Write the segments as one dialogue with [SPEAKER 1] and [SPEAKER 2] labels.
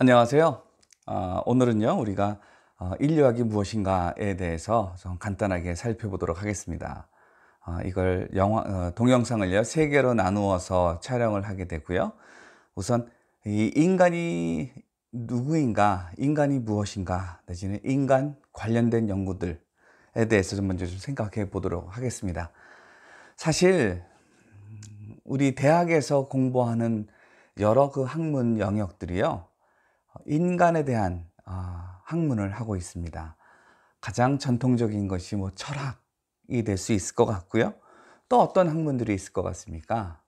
[SPEAKER 1] 안녕하세요. 오늘은요, 우리가 인류학이 무엇인가에 대해서 좀 간단하게 살펴보도록 하겠습니다. 이걸 동영상을요, 세 개로 나누어서 촬영을 하게 되고요. 우선 이 인간이 누구인가, 인간이 무엇인가, 내지는 인간 관련된 연구들에 대해서 좀 먼저 좀 생각해 보도록 하겠습니다. 사실 우리 대학에서 공부하는 여러 그 학문 영역들이요, 인간에 대한 학문을 하고 있습니다. 가장 전통적인 것이 뭐 철학이 될 수 있을 것 같고요. 또 어떤 학문들이 있을 것 같습니까?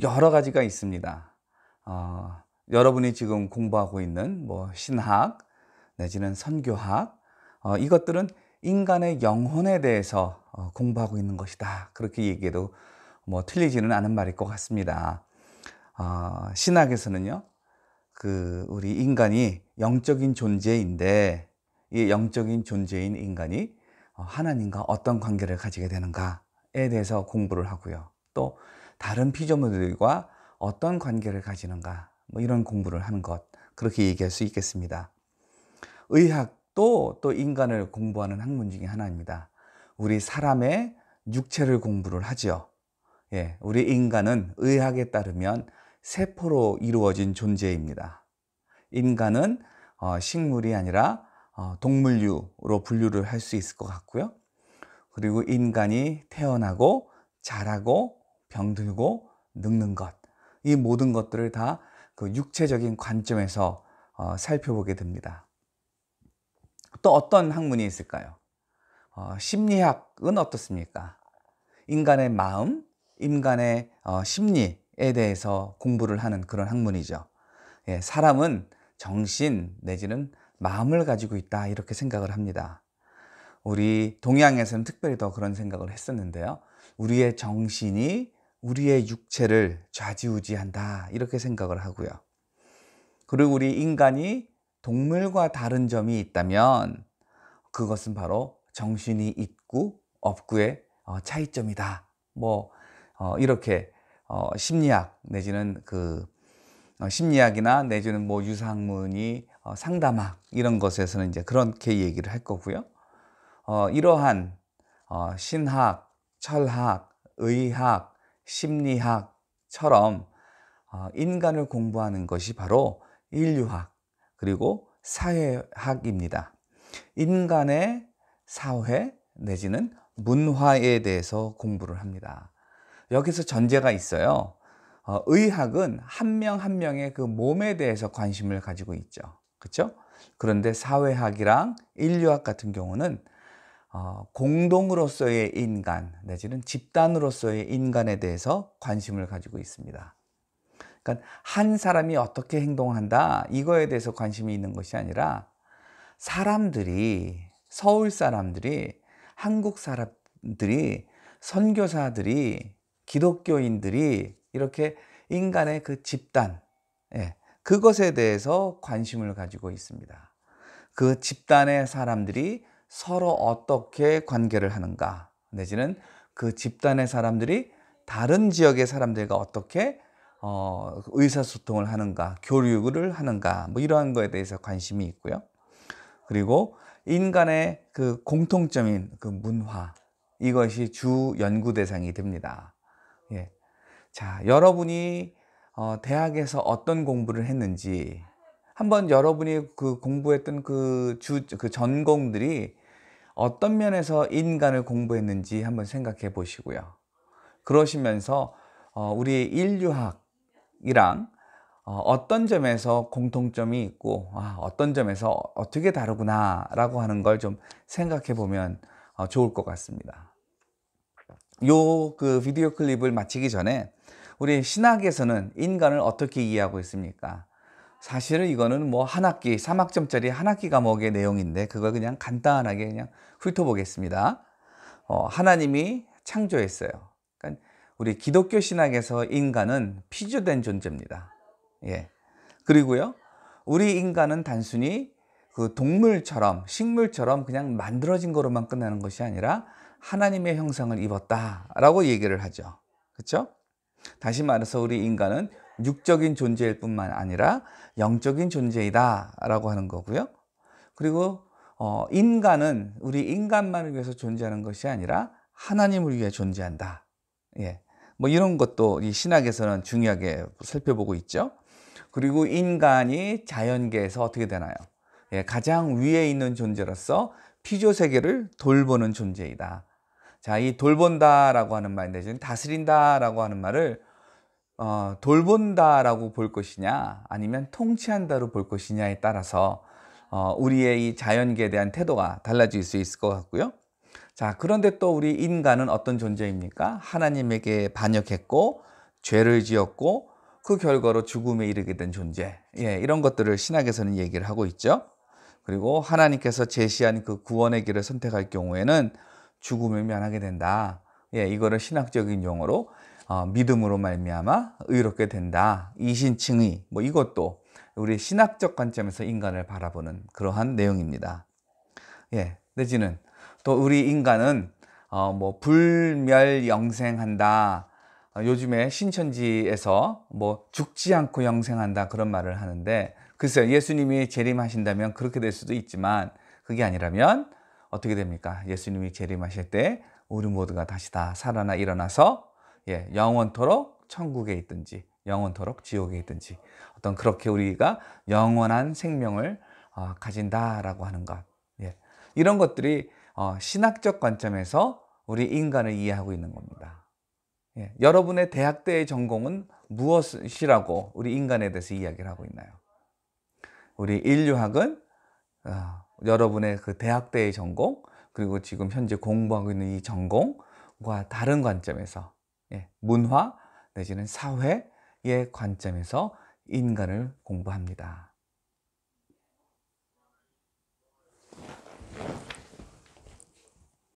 [SPEAKER 1] 여러 가지가 있습니다. 여러분이 지금 공부하고 있는 뭐 신학 내지는 선교학, 이것들은 인간의 영혼에 대해서 공부하고 있는 것이다, 그렇게 얘기해도 뭐 틀리지는 않은 말일 것 같습니다. 신학에서는요, 우리 인간이 영적인 존재인데, 이 영적인 존재인 인간이 하나님과 어떤 관계를 가지게 되는가에 대해서 공부를 하고요. 또 다른 피조물들과 어떤 관계를 가지는가, 뭐 이런 공부를 하는 것, 그렇게 얘기할 수 있겠습니다. 의학도 또 인간을 공부하는 학문 중에 하나입니다. 우리 사람의 육체를 공부를 하죠. 예, 우리 인간은 의학에 따르면 세포로 이루어진 존재입니다. 인간은 식물이 아니라 동물류로 분류를 할 수 있을 것 같고요. 그리고 인간이 태어나고 자라고 병들고 늙는 것, 이 모든 것들을 다 그 육체적인 관점에서 살펴보게 됩니다. 또 어떤 학문이 있을까요? 심리학은 어떻습니까? 인간의 마음, 인간의 심리에 대해서 공부를 하는 그런 학문이죠. 예, 사람은 정신 내지는 마음을 가지고 있다, 이렇게 생각을 합니다. 우리 동양에서는 특별히 더 그런 생각을 했었는데요. 우리의 정신이 우리의 육체를 좌지우지한다, 이렇게 생각을 하고요. 그리고 우리 인간이 동물과 다른 점이 있다면 그것은 바로 정신이 있고 없고의 차이점이다. 뭐 이렇게 심리학 내지는 심리학이나 내지는 뭐 유사학문이 상담학 이런 것에서는 이제 그렇게 얘기를 할 거고요. 이러한 신학, 철학, 의학, 심리학처럼 인간을 공부하는 것이 바로 인류학 그리고 사회학입니다. 인간의 사회 내지는 문화에 대해서 공부를 합니다. 여기서 전제가 있어요. 의학은 한 명 한 명의 그 몸에 대해서 관심을 가지고 있죠. 그렇죠? 그런데 사회학이랑 인류학 같은 경우는 공동으로서의 인간 내지는 집단으로서의 인간에 대해서 관심을 가지고 있습니다. 그러니까 한 사람이 어떻게 행동한다, 이거에 대해서 관심이 있는 것이 아니라 사람들이, 서울 사람들이, 한국 사람들이, 선교사들이, 기독교인들이 이렇게 인간의 그 집단, 예, 그것에 대해서 관심을 가지고 있습니다. 그 집단의 사람들이 서로 어떻게 관계를 하는가, 내지는 그 집단의 사람들이 다른 지역의 사람들과 어떻게 의사소통을 하는가, 교류를 하는가, 뭐 이러한 거에 대해서 관심이 있고요. 그리고 인간의 그 공통점인 그 문화, 이것이 주 연구 대상이 됩니다. 예. 자, 여러분이 대학에서 어떤 공부를 했는지 한번 여러분이 그 공부했던 그 전공들이 어떤 면에서 인간을 공부했는지 한번 생각해 보시고요. 그러시면서 우리 인류학이랑 어떤 점에서 공통점이 있고 어떤 점에서 어떻게 다르구나 라고 하는 걸 좀 생각해 보면 좋을 것 같습니다. 그 비디오 클립을 마치기 전에 우리 신학에서는 인간을 어떻게 이해하고 있습니까? 사실은 이거는 뭐 한 학기, 3학점짜리 한 학기 과목의 내용인데 그걸 그냥 간단하게 그냥 훑어보겠습니다. 하나님이 창조했어요. 그러니까 우리 기독교 신학에서 인간은 피조된 존재입니다. 예. 그리고요, 우리 인간은 단순히 그 동물처럼, 식물처럼 그냥 만들어진 거로만 끝나는 것이 아니라 하나님의 형상을 입었다라고 얘기를 하죠. 그렇죠? 다시 말해서 우리 인간은 육적인 존재일 뿐만 아니라 영적인 존재이다 라고 하는 거고요. 그리고 인간은 우리 인간만을 위해서 존재하는 것이 아니라 하나님을 위해 존재한다. 예. 뭐 이런 것도 이 신학에서는 중요하게 살펴보고 있죠. 그리고 인간이 자연계에서 어떻게 되나요? 예, 가장 위에 있는 존재로서 피조 세계를 돌보는 존재이다. 자, 이 돌본다라고 하는 말 내지는 다스린다라고 하는 말을 돌본다라고 볼 것이냐 아니면 통치한다로 볼 것이냐에 따라서 우리의 이 자연계에 대한 태도가 달라질 수 있을 것 같고요. 자, 그런데 또 우리 인간은 어떤 존재입니까? 하나님에게 반역했고 죄를 지었고 그 결과로 죽음에 이르게 된 존재. 예, 이런 것들을 신학에서는 얘기를 하고 있죠. 그리고 하나님께서 제시한 그 구원의 길을 선택할 경우에는 죽음을 면하게 된다. 예, 이거를 신학적인 용어로 믿음으로 말미암아 의롭게 된다. 이신칭의, 뭐 이것도 우리 신학적 관점에서 인간을 바라보는 그러한 내용입니다. 예, 내지는 또 우리 인간은 뭐 불멸영생한다. 요즘에 신천지에서 뭐 죽지 않고 영생한다 그런 말을 하는데, 글쎄요, 예수님이 재림하신다면 그렇게 될 수도 있지만 그게 아니라면 어떻게 됩니까? 예수님이 재림하실 때 우리 모두가 다시 다 살아나 일어나서 예, 영원토록 천국에 있든지 영원토록 지옥에 있든지 어떤 그렇게 우리가 영원한 생명을 가진다라고 하는 것. 예, 이런 것들이 신학적 관점에서 우리 인간을 이해하고 있는 겁니다. 예, 여러분의 대학 때의 전공은 무엇이라고 우리 인간에 대해서 이야기를 하고 있나요? 우리 인류학은 여러분의 그 대학 때의 전공, 그리고 지금 현재 공부하고 있는 이 전공과 다른 관점에서 예, 문화 내지는 사회의 관점에서 인간을 공부합니다.